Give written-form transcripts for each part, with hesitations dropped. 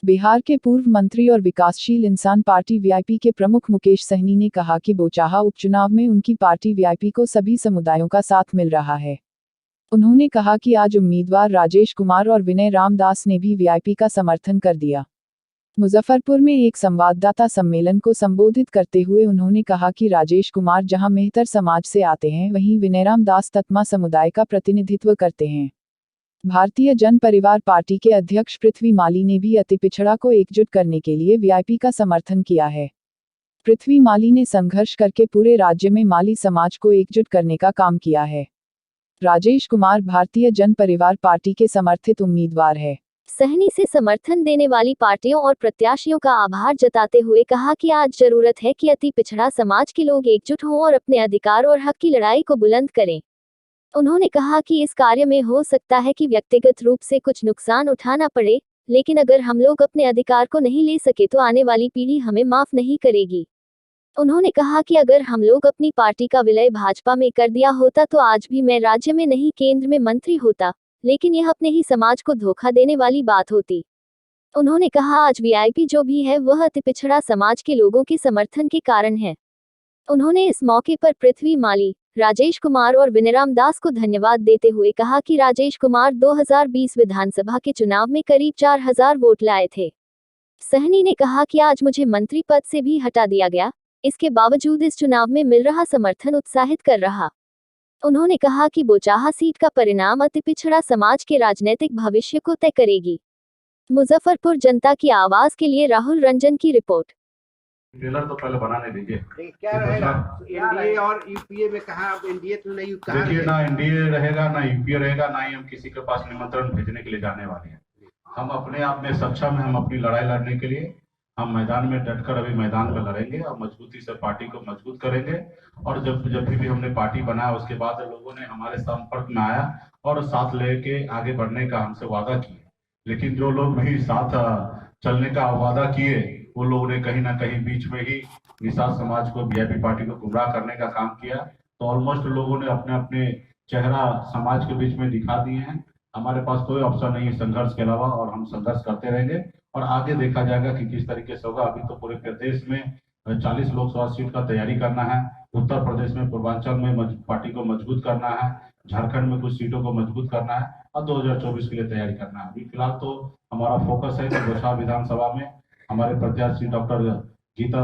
बिहार के पूर्व मंत्री और विकासशील इंसान पार्टी वीआईपी के प्रमुख मुकेश सहनी ने कहा कि बोचाहा उपचुनाव में उनकी पार्टी वीआईपी को सभी समुदायों का साथ मिल रहा है। उन्होंने कहा कि आज उम्मीदवार राजेश कुमार और विनय रामदास ने भी वीआईपी का समर्थन कर दिया। मुजफ्फरपुर में एक संवाददाता सम्मेलन को संबोधित करते हुए उन्होंने कहा कि राजेश कुमार जहां मेहतर समाज से आते हैं वहीं विनय रामदास ततमा समुदाय का प्रतिनिधित्व करते हैं। भारतीय जन परिवार पार्टी के अध्यक्ष पृथ्वी माली ने भी अति पिछड़ा को एकजुट करने के लिए वीआईपी का समर्थन किया है। पृथ्वी माली ने संघर्ष करके पूरे राज्य में माली समाज को एकजुट करने का काम किया है। राजेश कुमार भारतीय जन परिवार पार्टी के समर्थित उम्मीदवार है। सहनी से समर्थन देने वाली पार्टियों और प्रत्याशियों का आभार जताते हुए कहा कि आज जरूरत है कि अति पिछड़ा समाज के लोग एकजुट हों और अपने अधिकार और हक की लड़ाई को बुलंद करें। उन्होंने कहा कि इस कार्य में हो सकता है कि व्यक्तिगत रूप से कुछ नुकसान उठाना पड़े, लेकिन अगर हम लोग अपने अधिकार को नहीं ले सके तो आने वाली पीढ़ी हमें माफ नहीं करेगी। उन्होंने कहा कि अगर हम लोग अपनी पार्टी का विलय भाजपा में कर दिया होता तो आज भी मैं राज्य में नहीं केंद्र में मंत्री होता, लेकिन यह अपने ही समाज को धोखा देने वाली बात होती। उन्होंने कहा आज वीआईपी जो भी है वह अति पिछड़ा समाज के लोगों के समर्थन के कारण है। उन्होंने इस मौके पर पृथ्वी माली, राजेश कुमार और विनय रामदास को धन्यवाद देते हुए कहा कि राजेश कुमार 2020 विधानसभा के चुनाव में करीब 4000 वोट लाए थे। सहनी ने कहा कि आज मुझे मंत्री पद से भी हटा दिया गया, इसके बावजूद इस चुनाव में मिल रहा समर्थन उत्साहित कर रहा। उन्होंने कहा कि बोचाहा सीट का परिणाम अति पिछड़ा समाज के राजनीतिक भविष्य को तय करेगी। मुजफ्फरपुर जनता की आवाज के लिए राहुल रंजन की रिपोर्ट। ट्रेलर तो पहले बनाने दीजिए। क्या रहेगा एनडीए और यूपीए में? कहा अब एनडीए तो नहीं, देखिए ना एनडीए रहेगा ना यूपीए रहेगा, ना ही हम किसी के पास निमंत्रण भेजने के लिए जाने वाले हैं। हम अपने आप में सक्षम हैं, हम अपनी लड़ाई लड़ने के लिए हम मैदान में डटकर अभी मैदान में लड़ेंगे और मजबूती से पार्टी को मजबूत करेंगे। और जब भी हमने पार्टी बनाया उसके बाद लोगों ने हमारे संपर्क में आया और साथ लेके आगे बढ़ने का हमसे वादा किए, लेकिन जो लोग भी साथ चलने का वादा किए वो लोगों ने कहीं ना कहीं बीच में ही निषाद समाज को, वीआईपी पार्टी को गुमराह करने का काम किया। तो ऑलमोस्ट लोगों ने अपने अपने चेहरा समाज के बीच में दिखा दिए हैं। हमारे पास कोई ऑप्शन नहीं है संघर्ष के अलावा, और हम संघर्ष करते रहेंगे और आगे देखा जाएगा कि किस तरीके से होगा। अभी तो पूरे प्रदेश में 40 लोकसभा सीट का तैयारी करना है, उत्तर प्रदेश में पूर्वांचल में पार्टी को मजबूत करना है, झारखंड में कुछ सीटों को मजबूत करना है और 2024 के लिए तैयारी करना है। अभी फिलहाल तो हमारा फोकस है कि बोचाहा विधानसभा में हमारे प्रत्याशी डॉक्टर गीता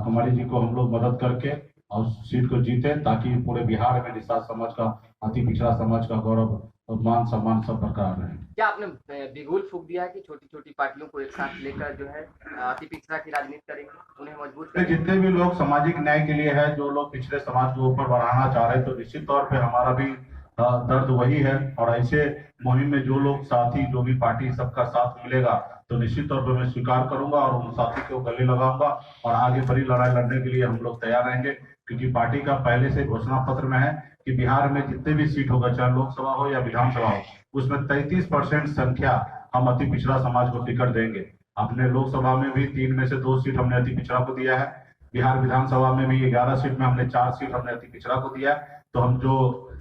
कुमारी जी को हम लोग मदद करके और सीट को जीते, ताकि पूरे बिहार में निषाद समाज का, अति पिछड़ा समाज का गौरव और मान सम्मान सब बरकरार रहे। क्या आपने बिगुल फूंक दिया है कि छोटी छोटी पार्टियों को एक साथ लेकर जो है अति पिछड़ा की राजनीति करेंगे, उन्हें मजबूत करेंगे? जितने भी लोग सामाजिक न्याय के लिए है, जो लोग पिछड़े समाज को ऊपर बढ़ाना चाह रहे हैं, तो निश्चित तौर पे हमारा भी दर्द वही है। और ऐसे मुहिम में जो लोग साथी, जो भी पार्टी सबका साथ मिलेगा तो निश्चित तौर पर मैं स्वीकार करूंगा और उन साथी को गले लगाऊंगा और आगे बड़ी लड़ाई लड़ने के लिए हम लोग तैयार रहेंगे। क्योंकि पार्टी का पहले से घोषणा पत्र में है कि बिहार में जितने भी सीट होगा, चाहे लोकसभा हो या विधानसभा हो, उसमें 33% संख्या हम अति पिछड़ा समाज को टिकट देंगे। अपने लोकसभा में भी 3 में से 2 सीट हमने अति पिछड़ा को दिया है, बिहार विधानसभा में भी 11 सीट में हमने 4 सीट हमने अति पिछड़ा को दिया है। तो हम जो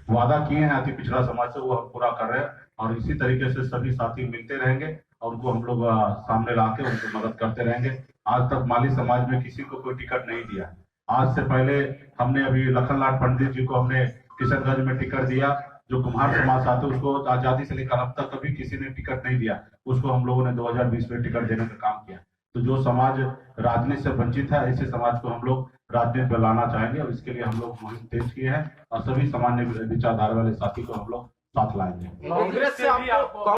वादा किए हैं अति पिछड़ा समाज से वो हम पूरा कर रहे हैं और इसी तरीके से सभी साथी मिलते रहेंगे और उनको हम लोग सामने ला के उनको मदद करते रहेंगे। आज तक माली समाज में किसी को कोई टिकट नहीं दिया। आज से पहले हमने अभी लखनलाल पंडित जी को हमने किशनगंज में टिकट दिया, जो कुम्हार समाज आते उसको आजादी से लेकर अब तक कभी किसी ने टिकट नहीं दिया, उसको हम लोगों ने 2020 में टिकट देने का काम किया। तो जो समाज राजनीति से वंचित है, ऐसे समाज को हम लोग राजनीति में लाना चाहेंगे और इसके लिए हम लोग मुहिम तेज किए हैं और सभी सामान्य विचारधारा वाले साथी को हम लोग साथ लाएंगे। कांग्रेस से आपको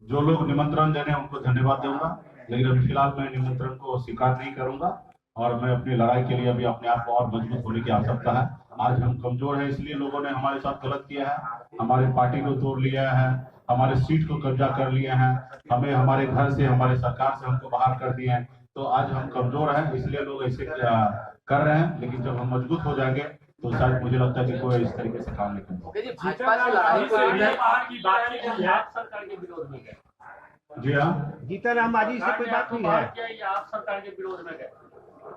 जो लोग निमंत्रण दे रहे हैं उनको धन्यवाद दूंगा, लेकिन अभी फिलहाल मैं निमंत्रण को स्वीकार नहीं करूंगा और मैं अपनी लड़ाई के लिए अभी अपने आप को और मजबूत होने की आवश्यकता है। आज हम कमजोर हैं, इसलिए लोगों ने हमारे साथ गलत किया है, हमारे पार्टी को तोड़ लिया है, हमारे सीट को कब्जा कर लिया है, हमें हमारे घर से, हमारे सरकार से हमको बाहर कर दिए हैं। तो आज हम कमजोर हैं, इसलिए लोग ऐसे कर रहे हैं, लेकिन जब हम मजबूत हो जाएंगे तो शायद मुझे लगता है कि कोई इस तरीके से काम नहीं करेगा। भाजपा से लड़ाई को सरकार के विरोध में गए। जी हाँ, जीतन राम मांझी से कोई बात नहीं है? आप सरकार के विरोध में गए?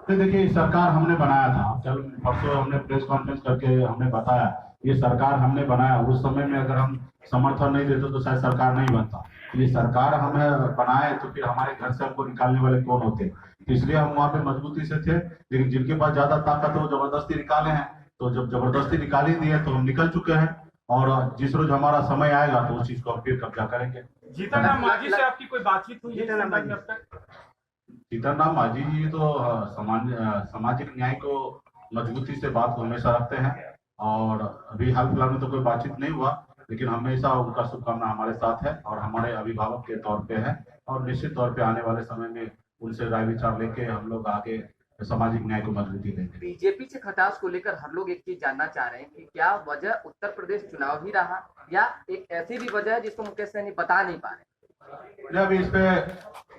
तो देखिए सरकार हमने बनाया था, कल परसों हमने प्रेस कॉन्फ्रेंस करके हमने बताया ये सरकार हमने बनाया, उस समय में अगर हम समर्थन नहीं देते तो शायद सरकार नहीं बनता। ये सरकार हमें बनाए तो फिर हमारे घर से हमको निकालने वाले कौन होते? तो इसलिए हम वहाँ पे मजबूती से थे, लेकिन जिनके पास ज्यादा ताकत है वो जबरदस्ती निकाले हैं। तो जब जबरदस्ती निकाली दी है तो हम निकल चुके हैं, और जिस रोज हमारा समय आएगा तो उस चीज को हम फिर कब्जा करेंगे। जीतन राम मांझी से आपकी कोई बातचीत हुई है अब तक? जीतन राम मांझी जी तो सामाजिक न्याय को मजबूती से बात को हमेशा रखते हैं, और अभी हाल फिलहाल में तो कोई बातचीत नहीं हुआ, लेकिन हमेशा उनका शुभकामना हमारे साथ है और हमारे अभिभावक के तौर पे है, और निश्चित तौर पे आने वाले समय में उनसे राय विचार लेके हम लोग आगे सामाजिक न्याय को मजबूती देंगे। बीजेपी से खटास को लेकर हर लोग एक चीज जानना चाह रहे हैं कि क्या वजह उत्तर प्रदेश चुनाव ही रहा, या एक ऐसी भी वजह है जिसको मुकेश सहनी बता नहीं पा रहे? अभी इस पे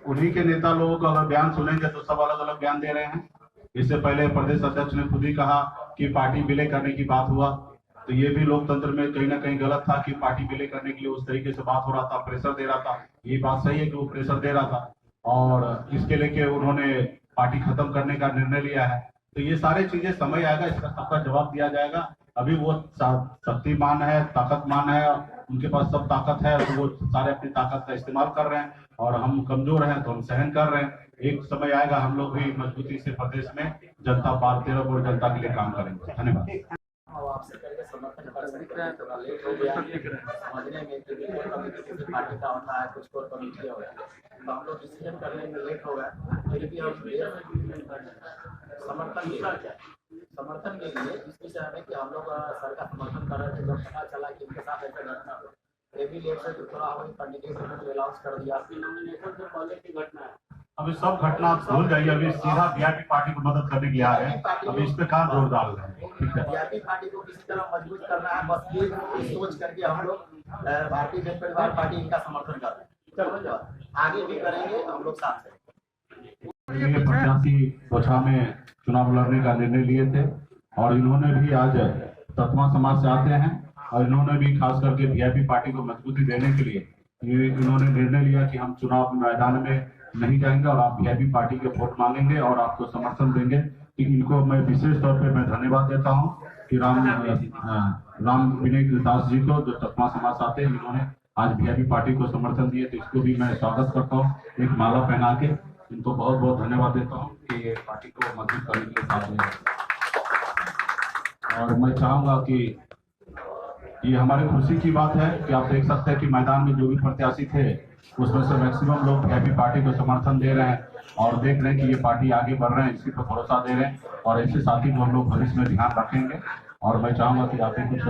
उन्हीं के नेता लोगों का अगर बयान सुनेंगे तो सब अलग अलग बयान दे रहे हैं। इससे पहले प्रदेश अध्यक्ष ने खुद ही कहा कि पार्टी विलय करने की बात हुआ, तो ये भी लोकतंत्र में कहीं ना कहीं गलत था कि पार्टी विलय करने के लिए उस तरीके से बात हो रहा था, प्रेशर दे रहा था। ये बात सही है कि वो प्रेशर दे रहा था, और इसके लेके उन्होंने पार्टी खत्म करने का निर्णय लिया है। तो ये सारी चीजें समय आएगा, इसका सबका जवाब दिया जाएगा। अभी वो शक्तिमान है, ताकतमान है, उनके पास सब ताकत है, तो वो सारे अपनी ताकत का इस्तेमाल कर रहे हैं, और हम कमजोर हैं तो हम सहन कर रहे हैं। एक समय आएगा हम लोग भी मजबूती से प्रदेश में जनता पार्टी और जनता के लिए काम करेंगे। धन्यवाद। आपसे करके समर्थन कर सकते हैं, थोड़ा लेट हो गया समझने में कि किसी पार्टी का होता है, कुछ कोर कमेटी होता है, तो हम लोग डिसीजन करने में लेट हो गए। फिर भी हम समर्थन के लिए इस विषय में कि हम लोग सर का समर्थन कर रहे थे, जब पता चला कि उनके साथ ऐसा घटना हो, ये भी लेट से तो थोड़ा हमें कैंडिडेट अनाउंस कर दिया। नॉमिनेशन से पहले की घटना है, अभी सब घटना भूल जाइए, अभी सीधा वीआईपी पार्टी को मदद करने के लिए आ रहे हैं, अभी इस पे कहाँ जोर डाल रहे हैं। ठीक है, वीआईपी पार्टी को किसी तरह मजबूत करना है, बस ये सोच करके हम लोग भारतीय जनता परिवार पार्टी इनका समर्थन कर रहे हैं। चलो आगे भी करेंगे, हम लोग साथ हैं। प्रत्याशी कोछा में चुनाव लड़ने का निर्णय लिए थे, और इन्होंने भी आज तत्वा समाज से आते हैं, और इन्होंने भी खास करके वीआईपी पार्टी को मजबूती देने के लिए इन्होंने निर्णय लिया कि हम चुनाव मैदान में नहीं जाएंगे, और आप वीआईपी पार्टी के वोट मांगेंगे और आपको समर्थन देंगे। कि इनको मैं विशेष तौर पे मैं धन्यवाद देता हूं कि राम विनय दास जी को, जो तत्वा समाज से आते हैं, इन्होंने आज वीआईपी पार्टी को समर्थन दिए, तो इसको भी मैं स्वागत करता हूँ एक माला पहना के। इनको बहुत बहुत धन्यवाद देता हूँ कि ये पार्टी को मजबूत करने के लिए साथ में। और मैं चाहूंगा कि ये हमारी खुशी की बात है कि आप देख सकते हैं कि मैदान में जो भी प्रत्याशी थे उसमें से मैक्सिमम लोग वीआईपी पार्टी को समर्थन दे रहे हैं, और देख रहे हैं कि ये पार्टी आगे बढ़ रहे हैं, इसी पर भरोसा दे रहे हैं, और ऐसे साथी को हम लोग भविष्य में ध्यान रखेंगे। और मैं चाहूंगा कि आप कुछ